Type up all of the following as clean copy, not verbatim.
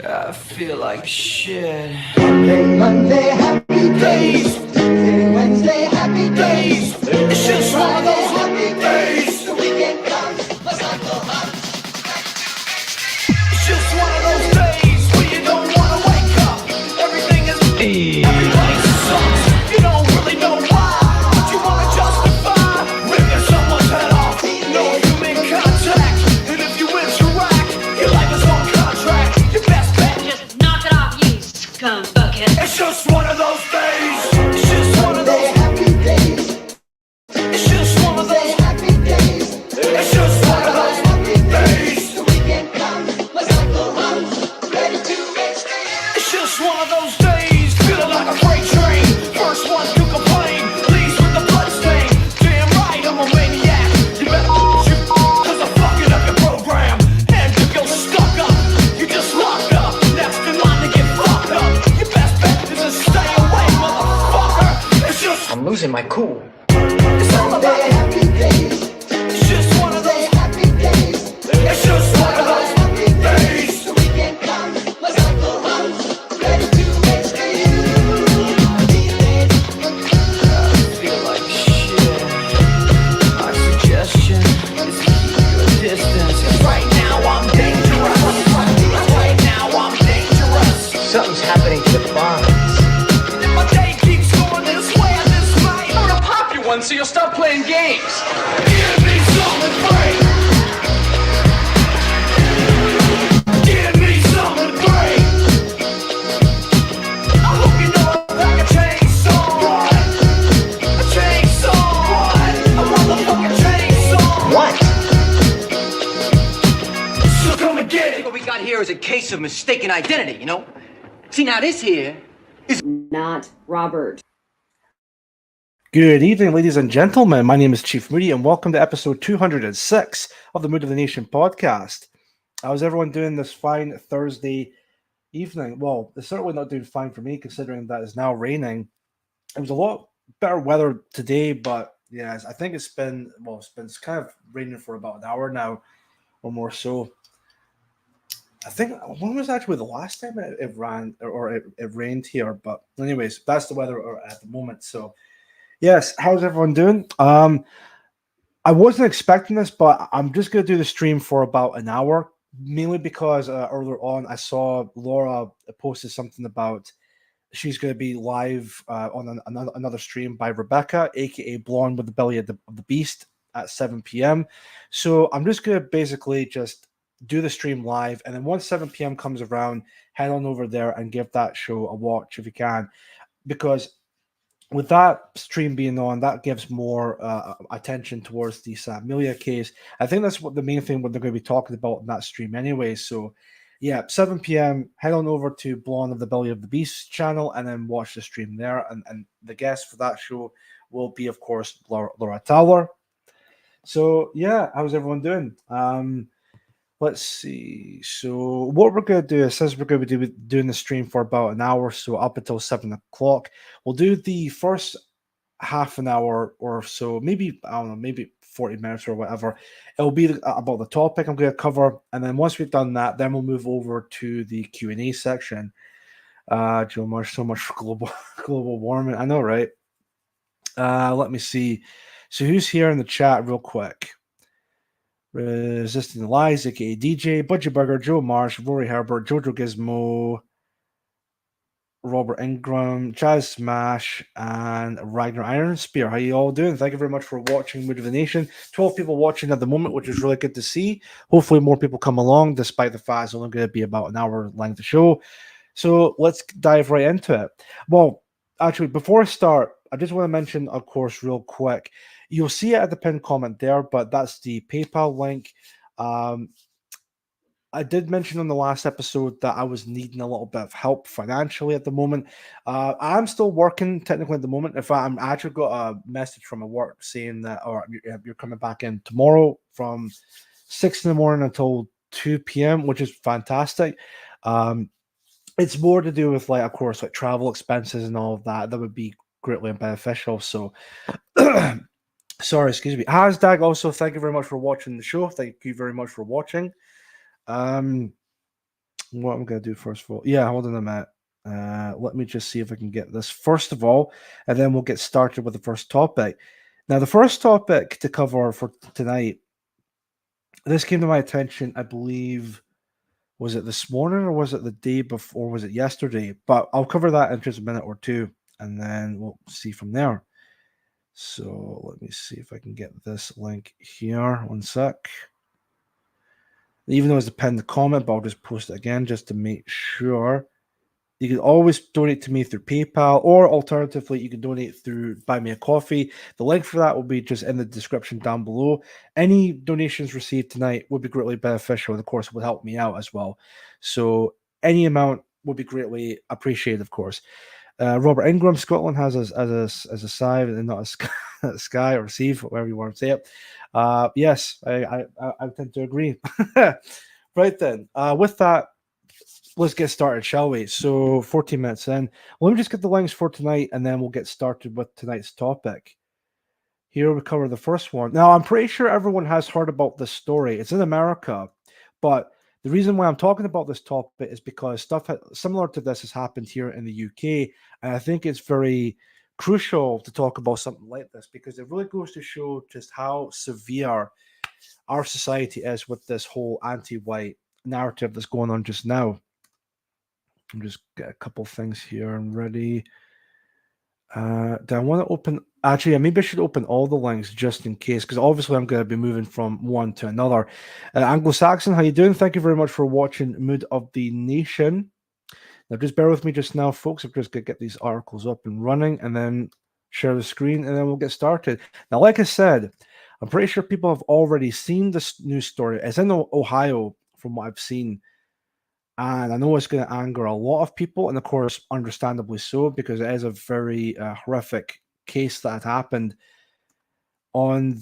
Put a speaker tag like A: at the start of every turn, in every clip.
A: I feel like shit.
B: Monday, happy days. Wednesday, happy days.
A: It's just one of those
B: happy days. The weekend comes, let's not go out.
A: It's just one of those days where you don't wanna wake up. Everything is everybody sucks. You don't really know why, but you wanna justify ripping someone's head off. No human contact, and if you interact, your life is on contract. Your best bet,
C: Just knock it off, you scum bucket.
A: it's just one of those days. It's just one of those.
B: Happy days.
A: It's just one of those.
B: Happy days.
A: It's just one of those days.
B: The weekend comes, let's not go out. Ready to make stand.
A: It's just one of those days, feeling like a freight train. First one to complain, leaves with the bloodstain. Damn right, I'm a maniac. You better shoot, cause I'm fucking up your program. And if you're stuck up, you just locked up. Next in line to get fucked up. Your best bet is to stay away, motherfucker. It's just,
D: I'm losing my cool.
A: it's all about it.
B: Happy days.
A: It's just one of those,
B: Happy days.
A: it's just one of those days.
B: The weekend comes, let's not go out. Ready to make stand.
A: Feel like shit. My suggestion is to keep your distance. 'Cause right now I'm dangerous. Right now I'm dangerous.
D: Something's happening to the bonds.
A: And if my day keeps going this way, I just might.
E: I'm gonna pop you one so you'll stop playing games.
A: Give me something great. Give me something great. I hope you know I'm like a chainsaw. A chainsaw. A motherfucking chainsaw.
D: What?
A: So come and get it.
E: What we got here is a case of mistaken identity, you know? See, now this here,
F: Not Robert.
G: Good evening, ladies and gentlemen. My name is Chief Moody, and welcome to episode 206 of the Mood of the Nation podcast. How's everyone doing this fine Thursday evening? Well, it's certainly not doing fine for me, considering that it's now raining. It was a lot better weather today, but yes, I think it's been kind of raining for about an hour now, or more so. I think when was actually the last time it rained here? But anyways, that's the weather at the moment. So. Yes, how's everyone doing? I wasn't expecting this, but I'm just going to do the stream for about an hour, mainly because earlier on I saw Laura posted something about she's going to be live on another stream by Rebecca, aka Blonde with the Belly of the Beast, at 7 p.m. So I'm just going to basically just do the stream live, and then once 7 p.m. comes around, head on over there and give that show a watch if you can, because with that stream being on, that gives more attention towards the Sam Amelia case. I think that's what the main thing what they're going to be talking about in that stream anyway. So, yeah, 7 p.m., head on over to Blonde of the Belly of the Beast channel and then watch the stream there. And the guest for that show will be, of course, Laura Towler. So, yeah, how's everyone doing? Let's see. So what we're going to do is, since we're going to be doing the stream for about an hour, so up until 7 o'clock, we'll do the first half an hour or so, maybe, I don't know, maybe 40 minutes or whatever. It'll be about the topic I'm going to cover. And then once we've done that, then we'll move over to the Q&A section. Joe Marsh, so much for global warming. I know, right? Let me see. So who's here in the chat real quick? Resisting the Lies, aka DJ, Budgie Burger, Joe Marsh, Rory Herbert, Jojo Gizmo, Robert Ingram, Chaz Smash, and Ragnar Iron Spear. How you all doing? Thank you very much for watching Mood of the Nation. 12 people watching at the moment, which is really good to see. Hopefully more people come along, despite the fact it's only going to be about an hour length of show. So let's dive right into it. Well, actually, before I start, I just want to mention, of course, real quick, you'll see it at the pinned comment there, but that's the PayPal link. I did mention on the last episode that I was needing a little bit of help financially at the moment. I'm still working technically at the moment. In fact, I actually got a message from my work saying that you're coming back in tomorrow from 6 in the morning until 2 p.m., which is fantastic. It's more to do with, like, of course, like travel expenses and all of that. That would be greatly beneficial. So sorry, excuse me. Hasdag, also, thank you very much for watching the show. Thank you very much for watching. what I'm going to do first of all. Yeah, hold on a minute. Let me just see if I can get this first of all, and then we'll get started with the first topic. Now, the first topic to cover for tonight, this came to my attention, I believe, was it this morning or was it the day before? Was it yesterday? But I'll cover that in just a minute or two, and then we'll see from there. So let me see if I can get this link here. One sec. Even though it's a pinned comment, but I'll just post it again just to make sure. You can always donate to me through PayPal, or alternatively, you can donate through Buy Me a Coffee. The link for that will be just in the description down below. Any donations received tonight would be greatly beneficial, and of course, would help me out as well. So any amount would be greatly appreciated, of course. Robert Ingram, Scotland has as a side and not a sky or receive, whatever you want to say it. Yes, I tend to agree. Right then, with that, let's get started, shall we? So 14 minutes in. Let me just get the links for tonight, and then we'll get started with tonight's topic. Here we cover the first one. Now, I'm pretty sure everyone has heard about this story. It's in America, but the reason why I'm talking about this topic is because stuff similar to this has happened here in the UK, and I think it's very crucial to talk about something like this because it really goes to show just how severe our society is with this whole anti-white narrative that's going on just now. I'm just get a couple things here. I'm ready. Do I want to open? Actually, maybe I should open all the links just in case, because obviously I'm going to be moving from one to another. Anglo-Saxon, how you doing? Thank you very much for watching Mood of the Nation. Now, just bear with me just now, folks. I'm just going to get these articles up and running, and then share the screen, and then we'll get started. Now, like I said, I'm pretty sure people have already seen this news story. It's in Ohio, from what I've seen. And I know it's going to anger a lot of people, and of course, understandably so, because it is a very horrific case that had happened on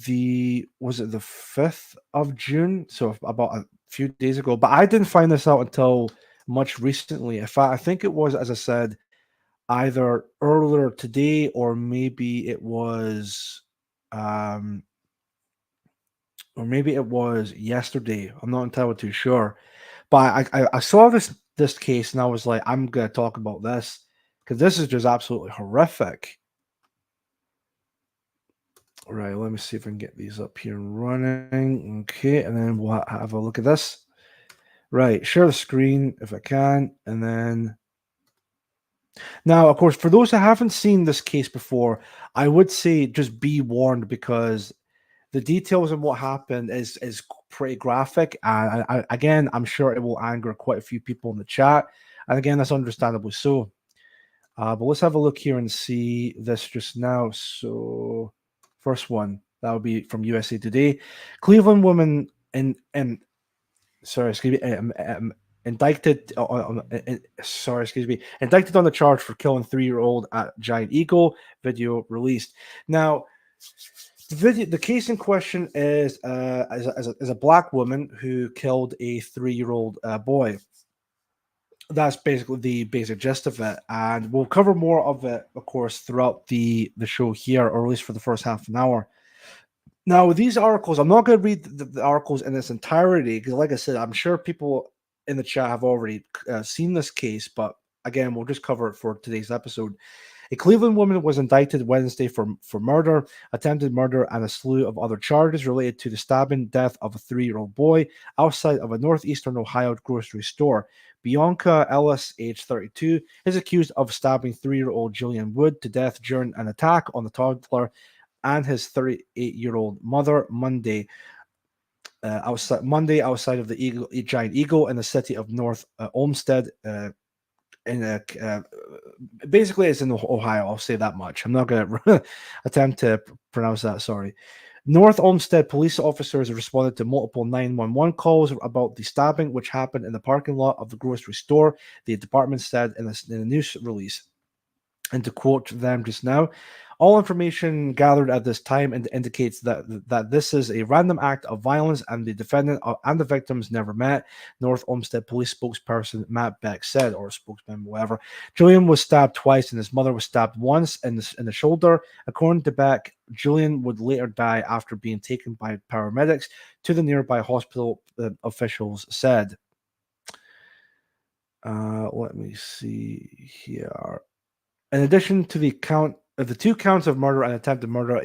G: was it the 5th of June? So about a few days ago. But I didn't find this out until much recently. In fact, I think it was, as I said, either earlier today or maybe it was yesterday. I'm not entirely too sure. But I saw this case and I was like, I'm going to talk about this because this is just absolutely horrific. All right, let me see if I can get these up here and running. Okay, and then we'll have a look at this. Right, share the screen if I can. And then now, of course, for those who haven't seen this case before, I would say just be warned because the details on what happened is pretty graphic, and again, I'm sure it will anger quite a few people in the chat, and again, that's understandably so. But let's have a look here and see this just now. So, first one that would be from USA Today. Cleveland woman indicted on the charge for killing 3-year-old at Giant Eagle. Video released now. The case in question is a black woman who killed a 3-year-old boy. That's basically the basic gist of it, and we'll cover more of it, of course, throughout the show here, or at least for the first half an hour. Now, these articles, I'm not going to read the articles in its entirety because, like I said, I'm sure people in the chat have already seen this case, but again, we'll just cover it for today's episode. A Cleveland woman was indicted Wednesday for murder, attempted murder, and a slew of other charges related to the stabbing death of a 3-year-old boy outside of a northeastern Ohio grocery store. Bianca Ellis, age 32, is accused of stabbing 3-year-old Julian Wood to death during an attack on the toddler and his 38-year-old mother Monday outside of the Giant Eagle in the city of North Olmsted. Basically, it's in Ohio. I'll say that much. I'm not going to attempt to pronounce that. Sorry. North Olmsted police officers responded to multiple 911 calls about the stabbing, which happened in the parking lot of the grocery store, the department said in a news release. And to quote them just now, all information gathered at this time indicates that this is a random act of violence and the defendant and the victims never met, North Olmsted police spokesperson Matt Beck said, or spokesman, whatever. Julian was stabbed twice and his mother was stabbed once in the shoulder. According to Beck, Julian would later die after being taken by paramedics to the nearby hospital, officials said. Let me see here. In addition to the two counts of murder and attempted murder,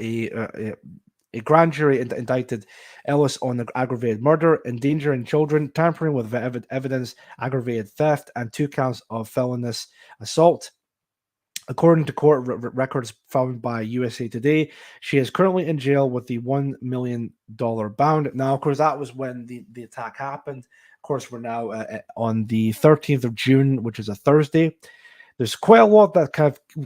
G: a grand jury indicted Ellis on aggravated murder, endangering children, tampering with evidence, aggravated theft, and 2 counts of felonious assault. According to court records found by USA Today, she is currently in jail with the $1 million bound. Now, of course, that was when the attack happened. Of course, we're now on the 13th of June, which is a Thursday. There's quite a lot that kind of,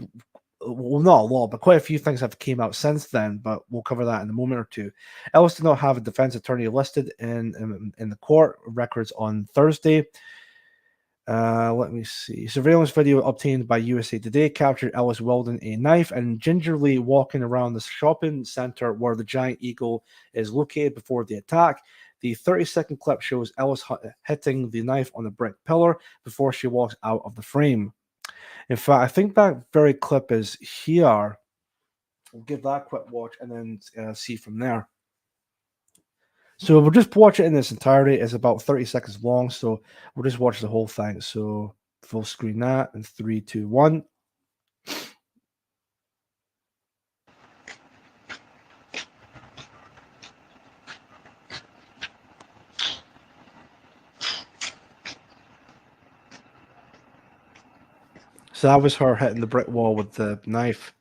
G: well, not a lot, but quite a few things have came out since then, but we'll cover that in a moment or two. Ellis did not have a defense attorney listed in the court records on Thursday. Let me see. Surveillance video obtained by USA Today captured Ellis wielding a knife and gingerly walking around the shopping center where the giant eagle is located before the attack. The 30-second clip shows Ellis hitting the knife on a brick pillar before she walks out of the frame. In fact, I think that very clip is here. We'll give that a quick watch and then see from there. So we'll just watch it in its entirety. It's about 30 seconds long, so we'll just watch the whole thing. So full screen that in 3, 2, 1. So that was her hitting the brick wall with the knife.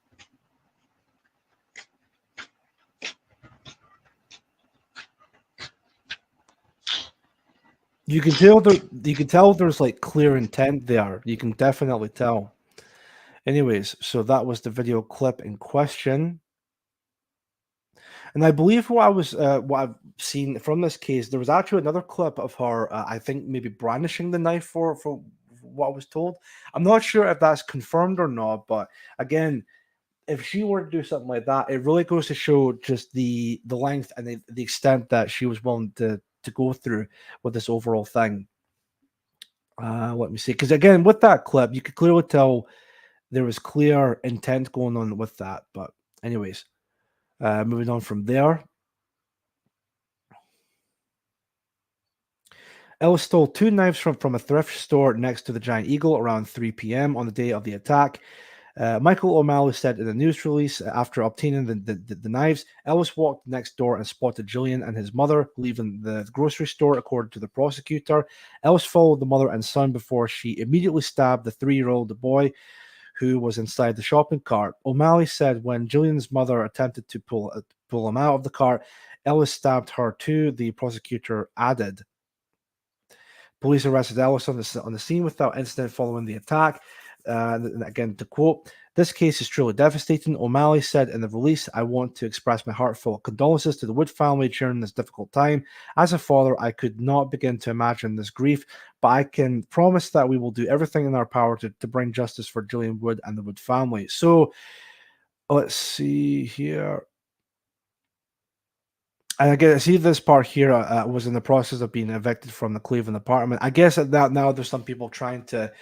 G: You can tell there's like clear intent there. You can definitely tell. Anyways, so that was the video clip in question. And I believe what I've seen from this case, there was actually another clip of her, I think maybe brandishing the knife for what I was told. I'm not sure if that's confirmed or not, but again, if she were to do something like that, it really goes to show just the length and the extent that she was willing to go through with this overall thing. Let me see, because again, with that clip, you could clearly tell there was clear intent going on with that. But anyways, moving on from there. Ellis stole 2 knives from a thrift store next to the Giant Eagle around 3 p.m. on the day of the attack. Michael O'Malley said in a news release after obtaining the knives, Ellis walked next door and spotted Julian and his mother leaving the grocery store, according to the prosecutor. Ellis followed the mother and son before she immediately stabbed the 3-year-old boy who was inside the shopping cart. O'Malley said when Julian's mother attempted to pull him out of the cart, Ellis stabbed her too, the prosecutor added. Police arrested Ellis on the scene without incident following the attack. Again, to quote, "This case is truly devastating," O'Malley said in the release. "I want to express my heartfelt condolences to the Wood family during this difficult time. As a father, I could not begin to imagine this grief, but I can promise that we will do everything in our power to bring justice for Julian Wood and the Wood family." So, let's see here. And I guess see this part here was in the process of being evicted from the Cleveland apartment. I guess that now there's some people trying to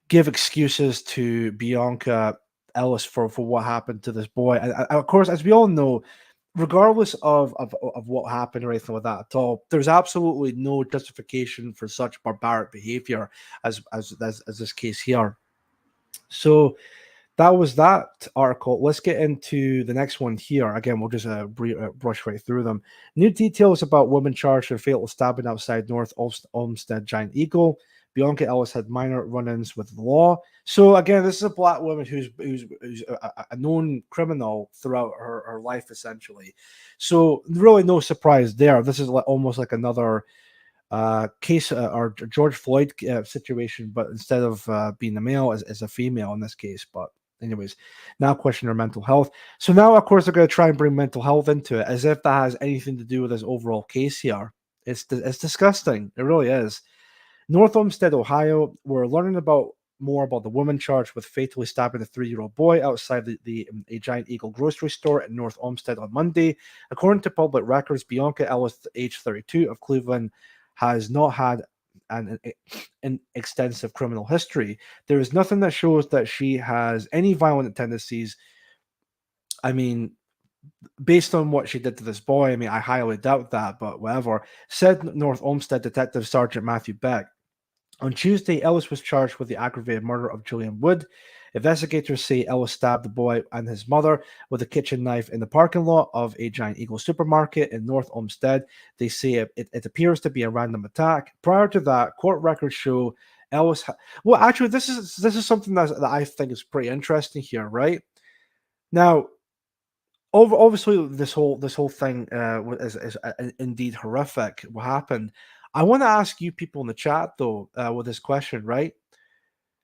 G: give excuses to Bianca Ellis for what happened to this boy. And of course, as we all know, regardless of what happened or anything like that at all, there's absolutely no justification for such barbaric behavior as this case here. So that was that article. Let's get into the next one here. Again, we'll just brush right through them. New details about woman charged with fatal stabbing outside North Olmsted Giant Eagle. Bianca Ellis had minor run-ins with the law. So again, this is a black woman who's a known criminal throughout her life, essentially. So really no surprise there. This is almost like another case or George Floyd situation, but instead of being a male, as a female in this case. But anyways, now question her mental health. So now, of course, they're going to try and bring mental health into it, as if that has anything to do with this overall case here. It's disgusting. It really is. North Olmsted, Ohio, we're learning more about the woman charged with fatally stabbing a 3-year-old boy outside a Giant Eagle grocery store in North Olmsted on Monday. According to public records, Bianca Ellis, age 32, of Cleveland, has not had an extensive criminal history. There is nothing that shows that she has any violent tendencies. I mean, based on what she did to this boy, I mean, I highly doubt that, but whatever. Said North Olmsted Detective Sergeant Matthew Beck. On Tuesday, Ellis was charged with the aggravated murder of Julian Wood. Investigators say Ellis stabbed the boy and his mother with a kitchen knife in the parking lot of a Giant Eagle supermarket in North Olmsted. They say it appears to be a random attack. Prior to that, court records show Ellis. Well, actually, this is something that I think is pretty interesting here, right? Now, obviously, this whole thing is indeed horrific. What happened? I want to ask you people in the chat though with this question, right?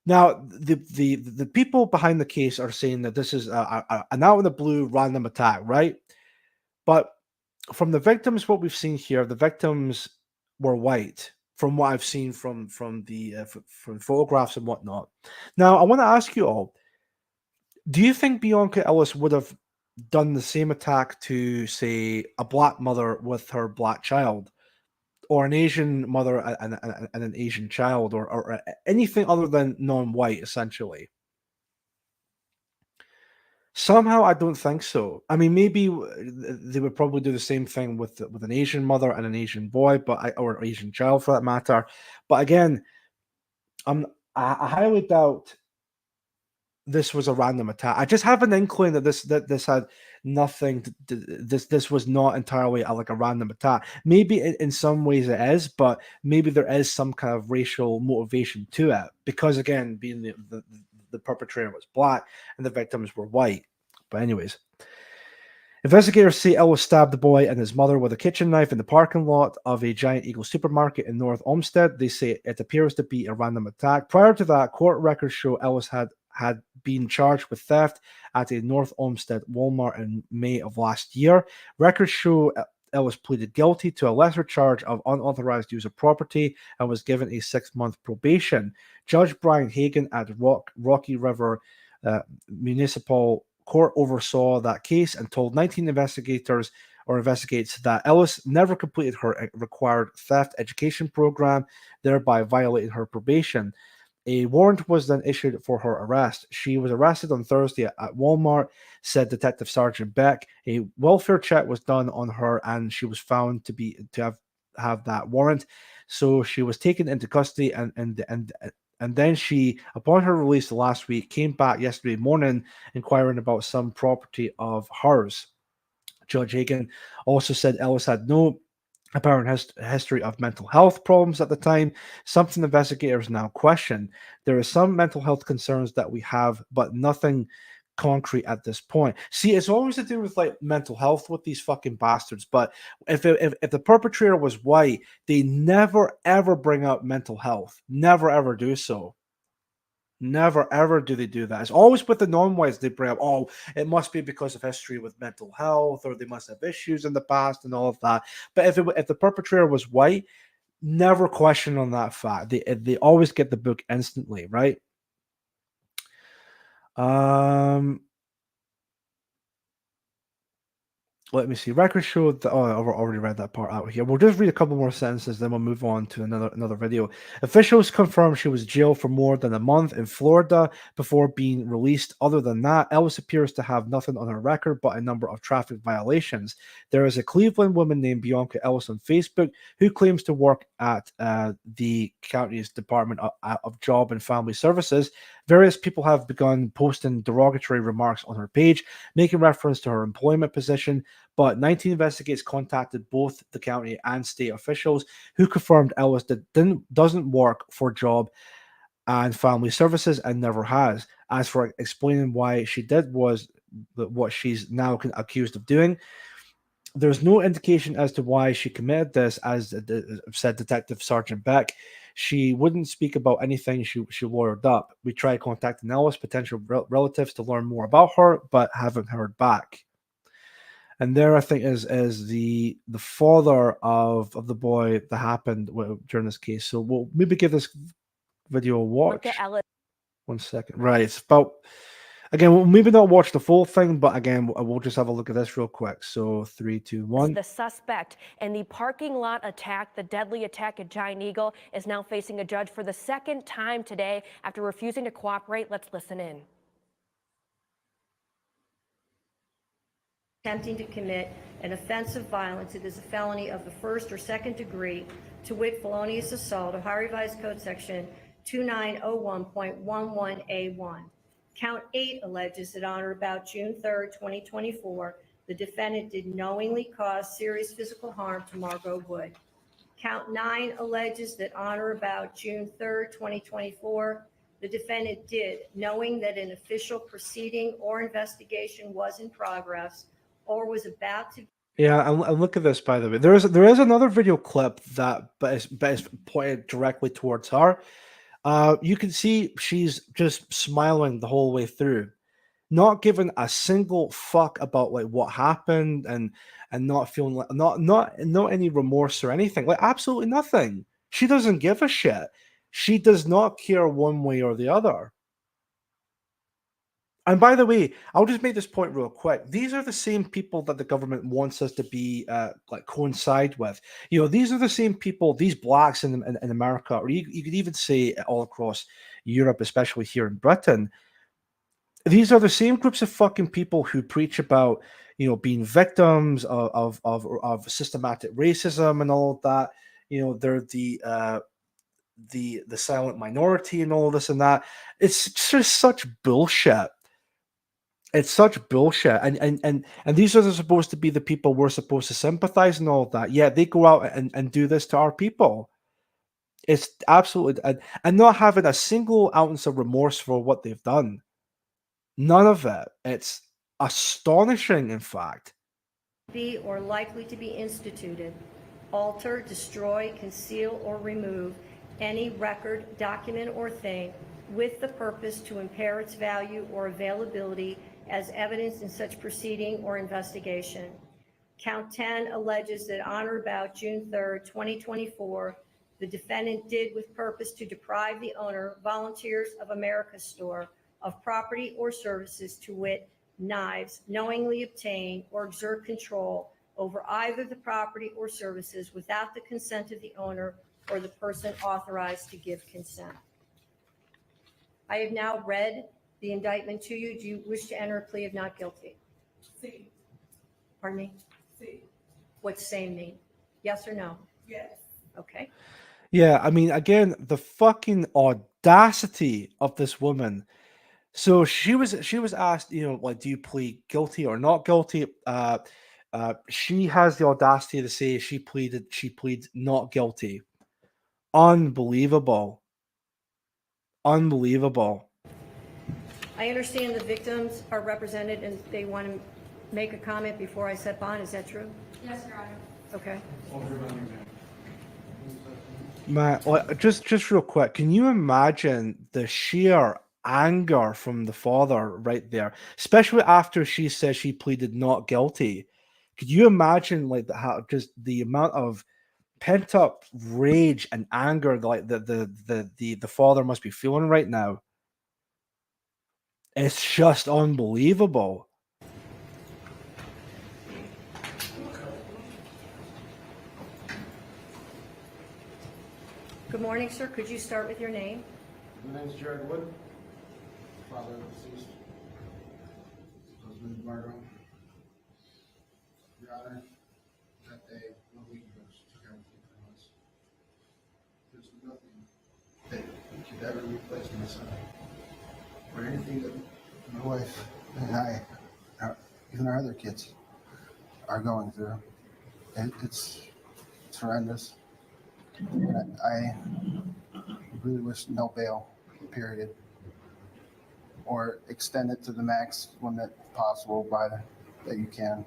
G: Now, the people behind the case are saying that this is an out in the blue random attack, right? But from the victims, what we've seen here, the victims were white. From what I've seen from from photographs and whatnot. Now, I want to ask you all: do you think Bianca Ellis would have done the same attack to, say, a black mother with her black child, or an Asian mother and an Asian child, or anything other than non-white, essentially? Somehow, I don't think so. I mean, maybe they would probably do the same thing with an Asian mother and an Asian boy, or Asian child for that matter. But again, I highly doubt this was a random attack. I just have an inkling that this had nothing. This was not entirely like a random attack. Maybe in some ways it is, but maybe there is some kind of racial motivation to it because, again, being the perpetrator was black and the victims were white. But anyways, investigators say Ellis stabbed the boy and his mother with a kitchen knife in the parking lot of a Giant Eagle supermarket in North Olmsted. They say it appears to be a random attack. Prior to that, court records show Ellis had been charged with theft at a North Olmsted Walmart in May of last year. Records show Ellis pleaded guilty to a lesser charge of unauthorized use of property and was given a 6-month probation. Judge Brian Hagan at Rocky River Municipal Court oversaw that case and told 19 investigates that Ellis never completed her required theft education program, thereby violating her probation. A warrant was then issued for her arrest. She was arrested on Thursday at Walmart, said Detective Sergeant Beck. A welfare check was done on her, and she was found to have that warrant. So she was taken into custody, and then she, upon her release last week, came back yesterday morning inquiring about some property of hers. Judge Hagan also said Ellis had no apparent history of mental health problems at the time, something investigators now question. There is some mental health concerns that we have, but nothing concrete at this point. See, it's always to do with like mental health with these fucking bastards. But if the perpetrator was white, they never ever bring up mental health. Never ever do so. Never ever do they do that. It's always with the non-whites they bring up, oh, it must be because of history with mental health, or they must have issues in the past and all of that. But if the perpetrator was white, never question on that fact. They always get the book instantly, right? Let me see. Records show that. Oh, I've already read that part out here. We'll just read a couple more sentences, then we'll move on to another video. Officials confirmed she was jailed for more than a month in Florida before being released. Other than that, Ellis appears to have nothing on her record but a number of traffic violations. There is a Cleveland woman named Bianca Ellis on Facebook who claims to work at the county's Department of Job and Family Services. Various people have begun posting derogatory remarks on her page, making reference to her employment position. But 19 investigators contacted both the county and state officials who confirmed Ellis doesn't work for Job and Family Services and never has. As for explaining why she did was what she's now accused of doing, there's no indication as to why she committed this, as said Detective Sergeant Beck. She wouldn't speak about anything she lawyered up. We tried contacting Ellis' potential relatives to learn more about her, but haven't heard back. And there, I think, is the father of the boy that happened during this case. So we'll maybe give this video a watch.
H: Look at Ellis.
G: 1 second. Right. It's about, again, we'll maybe not watch the full thing, but again, we'll just have a look at this real quick. So 3, 2, 1.
H: The suspect in the parking lot attack, the deadly attack at Giant Eagle, is now facing a judge for the second time today after refusing to cooperate. Let's listen in.
I: Attempting to commit an offense of violence. It is a felony of the first or second degree to wit felonious assault, Ohio Revised Code Section 2901.11A1. Count 8 alleges that on or about June 3rd, 2024, the defendant did knowingly cause serious physical harm to Margot Wood. Count 9 alleges that on or about June 3rd, 2024, the defendant did, knowing that an official proceeding or investigation was in progress or was about to.
G: Yeah, and look at this, by the way. There is another video clip that but is pointed directly towards her. You can see she's just smiling the whole way through, not giving a single fuck about like what happened, and not feeling like not any remorse or anything. Like absolutely nothing. She doesn't give a shit. She does not care one way or the other. And by the way, I'll just make this point real quick. These are the same people that the government wants us to be like coincide with. You know, these are the same people, these blacks in America, or you could even say all across Europe, especially here in Britain. These are the same groups of fucking people who preach about, you know, being victims of systematic racism and all of that. You know, they're the silent minority and all this and that. It's just such bullshit. It's such bullshit, and these are supposed to be the people we're supposed to sympathize and all of that. Yeah, they go out and do this to our people. It's absolutely and not having a single ounce of remorse for what they've done. None of it. It's astonishing, in fact.
I: Be or likely to be instituted, alter, destroy, conceal, or remove any record, document, or thing with the purpose to impair its value or availability as evidence in such proceeding or investigation. Count 10 alleges that on or about June 3rd, 2024, the defendant did with purpose to deprive the owner, Volunteers of America store, of property or services, to wit, knives, knowingly obtain or exert control over either the property or services without the consent of the owner or the person authorized to give consent. I have now read the indictment to you. Do you wish to enter a plea of not guilty?
J: C.
I: Pardon me?
J: C.
I: What's same mean? Yes or no?
J: Yes.
I: Okay.
G: Yeah, I mean, again, the fucking audacity of this woman. So she was asked, you know, like, do you plead guilty or not guilty? She has the audacity to say she pleads not guilty. Unbelievable. Unbelievable.
I: I understand the victims are represented and they want to make a comment before I set bond. Is that true?
C: Yes, Your Honor.
I: Okay.
G: Matt, just real quick, can you imagine the sheer anger from the father right there, especially after she says she pleaded not guilty? Could you imagine like how just the amount of pent up rage and anger like the father must be feeling right now? It's just unbelievable.
I: Good morning, sir. Could you start with your name?
K: My name is Jared Wood, father of deceased husband Margot. Your Honor, that day, 1 week ago, she took everything from us. There's nothing that could ever replace my son, or anything that my wife and I, even our other kids, are going through. It's horrendous. And I really wish no bail, period, or extend it to the max when that's possible that you can,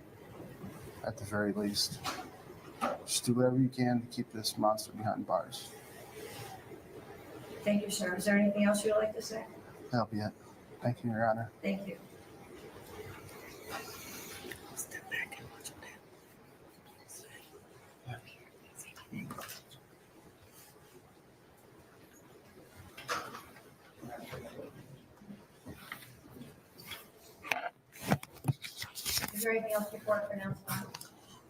K: at the very least. Just do whatever you can to keep this monster behind bars.
I: Thank you, sir. Is there anything else you'd like to say?
K: That'll be it. Thank you, Your Honor.
I: Thank you. Is there anything else before I pronounce bond?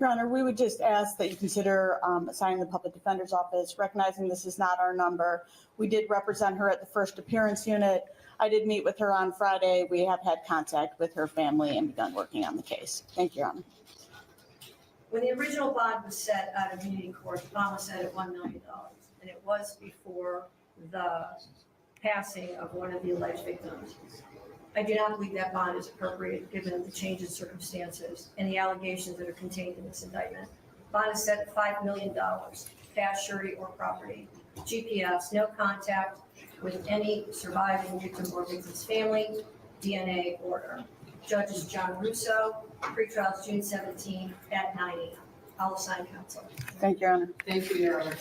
J: Your Honor, we would just ask that you consider assigning the public defender's office, recognizing this is not our number. We did represent her at the first appearance unit. I did meet with her on Friday. We have had contact with her family and begun working on the case. Thank you, Your Honor.
I: When the original bond was set out of Unity Court, the bond was set at $1 million, and it was before the passing of one of the alleged victims. I do not believe that bond is appropriate given the change in circumstances and the allegations that are contained in this indictment. Bond is set at $5 million, cash, surety, or property. GPS, no contact with any surviving victim or victim's family, DNA order. Judge is John Russo, pretrial is June 17 at 9 a.m. I'll assign counsel.
J: Thank you, Your Honor.
B: Thank you, Your Honor.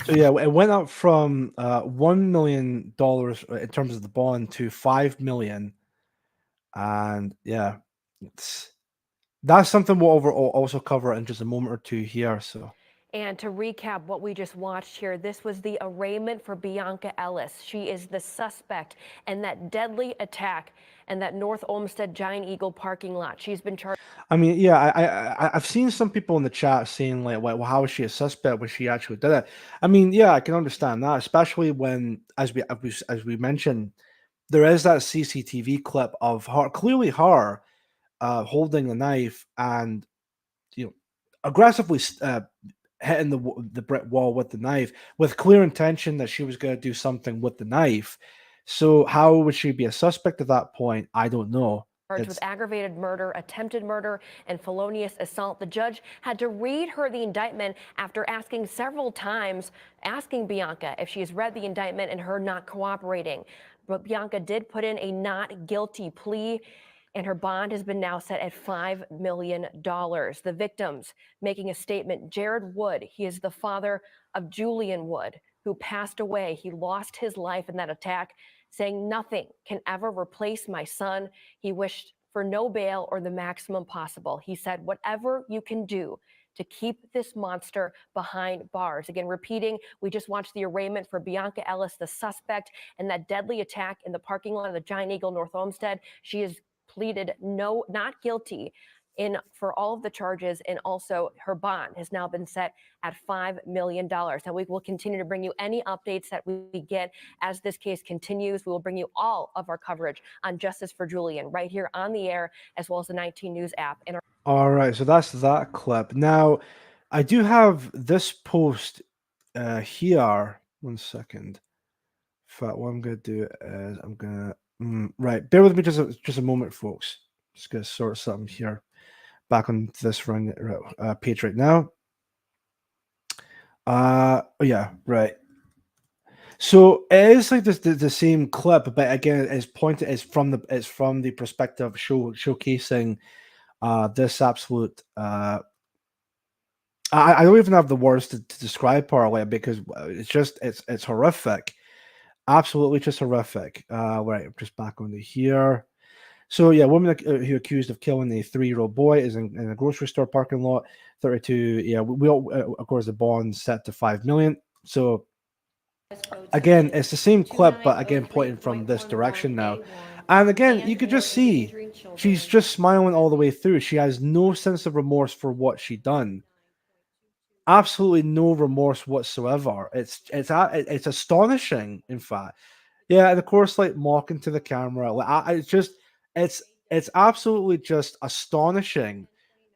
G: So yeah, it went up from $1 million in terms of the bond to $5 million, and yeah, that's something we'll also cover in just a moment or two here. So.
H: And to recap what we just watched here, this was the arraignment for Bianca Ellis. She is the suspect in that deadly attack in that North Olmsted Giant Eagle parking lot. She's been charged.
G: I mean, yeah, I've seen some people in the chat saying like, well, how is she a suspect when she actually did it? I mean, yeah, I can understand that, especially when, as we mentioned, there is that CCTV clip of her, clearly her, holding the knife and, you know, aggressively hitting the brick wall with the knife with clear intention that she was going to do something with the knife. So how would she be a suspect at that point? I don't know.
H: Charged with aggravated murder, attempted murder, and felonious assault. The judge had to read her the indictment after asking several times, asking Bianca if she has read the indictment and her not cooperating. But Bianca did put in a not guilty plea, and her bond has been now set at $5 million. The victims making a statement. Jared Wood, he is the father of Julian Wood, who passed away. He lost his life in that attack, saying nothing can ever replace my son. He wished for no bail or the maximum possible. He said, whatever you can do to keep this monster behind bars. Again, repeating, we just watched the arraignment for Bianca Ellis, the suspect in that deadly attack in the parking lot of the Giant Eagle North Olmsted. She is pleaded not guilty for all of the charges, and also her bond has now been set at $5 million. And we will continue to bring you any updates that we get as this case continues. We will bring you all of our coverage on Justice for Julian right here on the air, as well as the 19 News app.
G: All right, so that's that clip. Now, I do have this post here. 1 second. In fact, what I'm going to do is I'm going to right, bear with me just a moment, folks. Just gonna sort something here. Back on this page right now. Yeah, right. So it is like the same clip, but again, it's from the perspective showcasing this absolute. I don't even have the words to describe her because it's horrific. Absolutely just horrific. Right, I'm just back onto here. So yeah, woman who accused of killing a 3-year-old boy is in a grocery store parking lot. 32. Yeah, we all, of course, the bond set to $5 million. So again, it's the same clip, but again, pointing from this direction now. And again, you could just see she's just smiling all the way through. She has no sense of remorse for what she done. Absolutely no remorse whatsoever. It's astonishing, in fact. Yeah, and of course, like mocking to the camera. It's absolutely just astonishing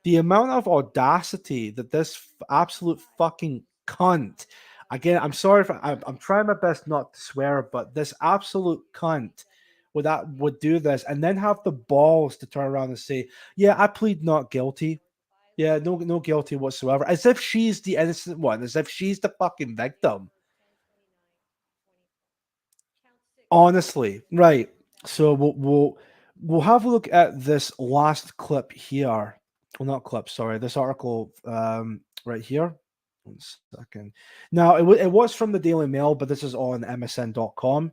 G: the amount of audacity that this absolute fucking cunt. Again, I'm sorry if I'm trying my best not to swear, but this absolute cunt would do this and then have the balls to turn around and say, "Yeah, I plead not guilty." Yeah, no guilty whatsoever. As if she's the innocent one, as if she's the fucking victim. Honestly, right. So we'll have a look at this last clip here. Well, not clip, sorry. This article right here. 1 second. Now, it was from the Daily Mail, but this is on MSN.com.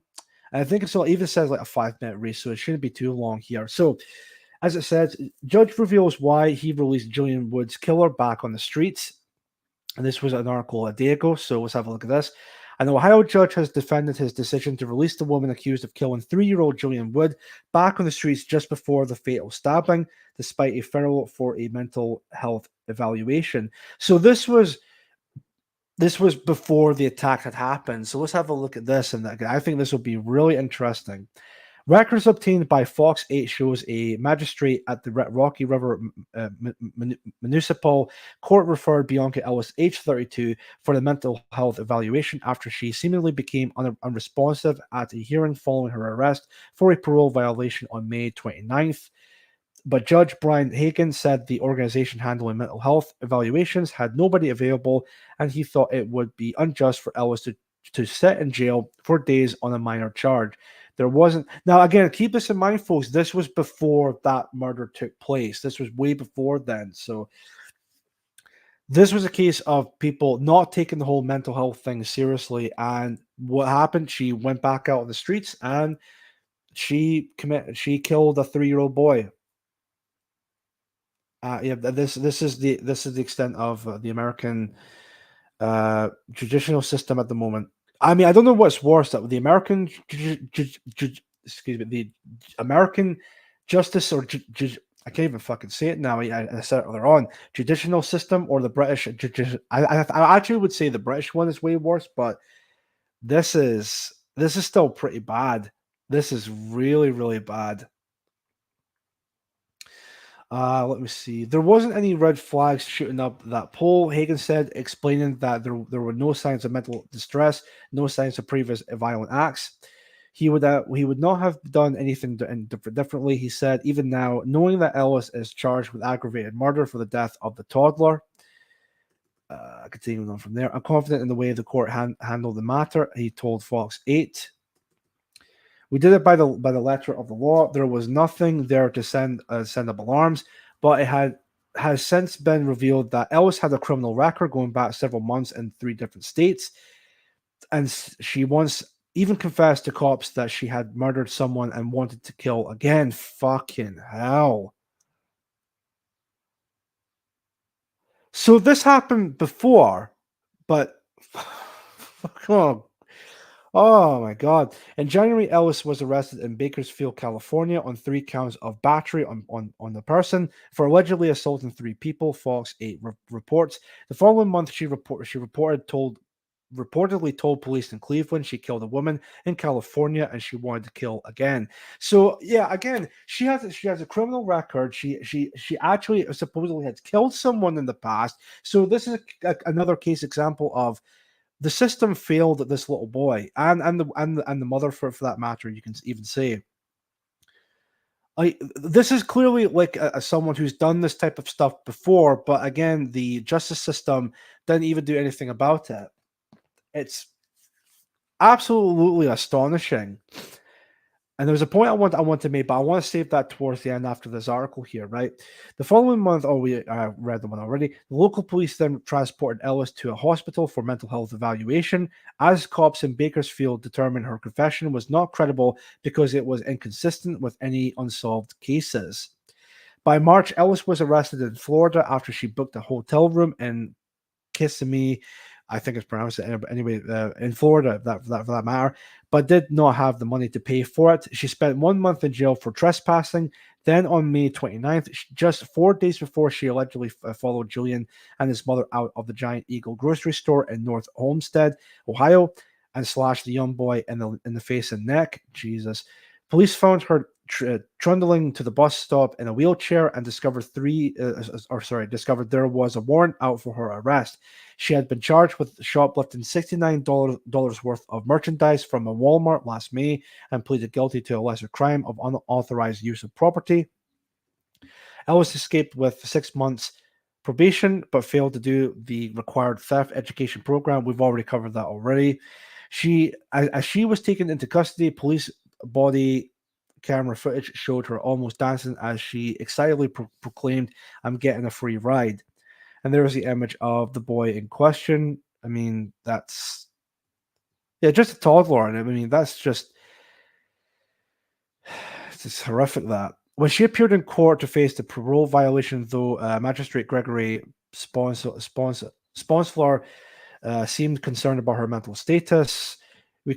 G: And I think it even says like a 5-minute race, so it shouldn't be too long here. So, as it says, judge reveals why he released Julian Wood's killer back on the streets. And this was an article a day ago, so let's have a look at this. An Ohio judge has defended his decision to release the woman accused of killing 3-year-old Julian Wood back on the streets just before the fatal stabbing, despite a referral for a mental health evaluation. So this was before the attack had happened. So let's have a look at this, and I think this will be really interesting. Records obtained by Fox 8 shows a magistrate at the Rocky River Municipal Court referred Bianca Ellis, age 32, for the mental health evaluation after she seemingly became unresponsive at a hearing following her arrest for a parole violation on May 29th. But Judge Brian Hagan said the organization handling mental health evaluations had nobody available, and he thought it would be unjust for Ellis to sit in jail for days on a minor charge. There wasn't. Now, again, keep this in mind, folks. This was before that murder took place. This was way before then. So this was a case of people not taking the whole mental health thing seriously. And what happened? She went back out on the streets and she killed a 3-year-old boy. Yeah, this is the extent of the American judicial system at the moment. I mean, I don't know what's worse, that the American the American justice or I can't even fucking say it now. I said it earlier on, judicial system, or the British. I actually would say the British one is way worse, but this is still pretty bad. This is really, really bad. Let me see. There wasn't any red flags shooting up that poll, Hagan said, explaining that there were no signs of mental distress, no signs of previous violent acts. He would not have done anything differently, he said, even now, knowing that Ellis is charged with aggravated murder for the death of the toddler. Continuing on from there, I'm confident in the way the court handled the matter, he told Fox 8. We did it by the letter of the law. There was nothing there to send up alarms, but it has since been revealed that Ellis had a criminal record going back several months in 3 different states, and she once even confessed to cops that she had murdered someone and wanted to kill again. Fucking hell. So this happened before, but oh my God. In January, Ellis was arrested in Bakersfield, California on 3 counts of battery on the person for allegedly assaulting 3 people, Fox 8 reports. The following month, she reportedly told police in Cleveland she killed a woman in California and she wanted to kill again. So yeah, again, she has a criminal record. She actually supposedly had killed someone in the past. So this is another case example of the system failed this little boy and the mother for that matter. You can even say, this is clearly like someone who's done this type of stuff before, but again, the justice system didn't even do anything about it. It's absolutely astonishing. And there's a point I want to make, but I want to save that towards the end after this article here, right? The following month, we read the one already. The local police then transported Ellis to a hospital for mental health evaluation, as cops in Bakersfield determined her confession was not credible because it was inconsistent with any unsolved cases. By March, Ellis was arrested in Florida after she booked a hotel room in Kissimmee, I think it's pronounced it anyway, in Florida, for that matter, but did not have the money to pay for it. She spent 1 month in jail for trespassing. Then on May 29th, just 4 days before she allegedly followed Julian and his mother out of the Giant Eagle grocery store in North Homestead, Ohio, and slashed the young boy in the face and neck. Jesus. Police found her trundling to the bus stop in a wheelchair and discovered there was a warrant out for her arrest. She had been charged with shoplifting $69 worth of merchandise from a Walmart last May and pleaded guilty to a lesser crime of unauthorized use of property. Ellis escaped with 6 months probation, but failed to do the required theft education program. We've already covered that already. As she was taken into custody, police body camera footage showed her almost dancing as she excitedly proclaimed, "I'm getting a free ride." And there was the image of the boy in question. I mean, that's just a toddler. And I mean, that's just it's horrific. That when she appeared in court to face the parole violation, though, Magistrate Gregory Sponsler seemed concerned about her mental status. He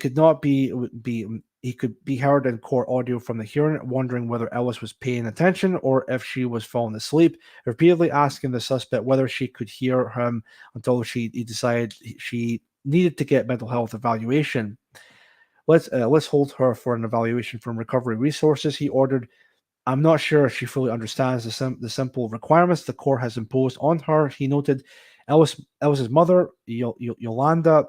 G: could be heard in court audio from the hearing, wondering whether Ellis was paying attention or if she was falling asleep, repeatedly asking the suspect whether she could hear him until he decided she needed to get mental health evaluation. Let's hold her for an evaluation from recovery resources, he ordered. I'm not sure if she fully understands the simple requirements the court has imposed on her, he noted. Ellis's mother, Yolanda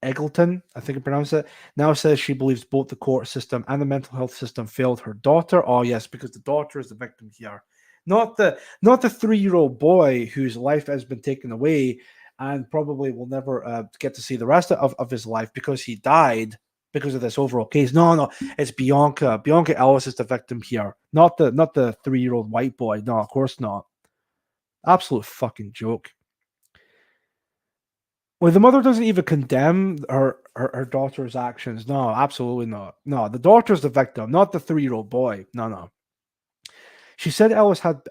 G: Eggleton, I think I pronounced it, now says she believes both the court system and the mental health system failed her daughter. Oh yes, because the daughter is the victim here, not the 3-year-old boy whose life has been taken away and probably will never get to see the rest of his life because he died because of this overall case. No, it's Bianca. Bianca Ellis is the victim here, not the 3-year-old white boy. No, of course not. Absolute fucking joke. Well, the mother doesn't even condemn her daughter's actions. No, absolutely not. No, the daughter's the victim, not the 3-year-old boy. No. She said Ellis had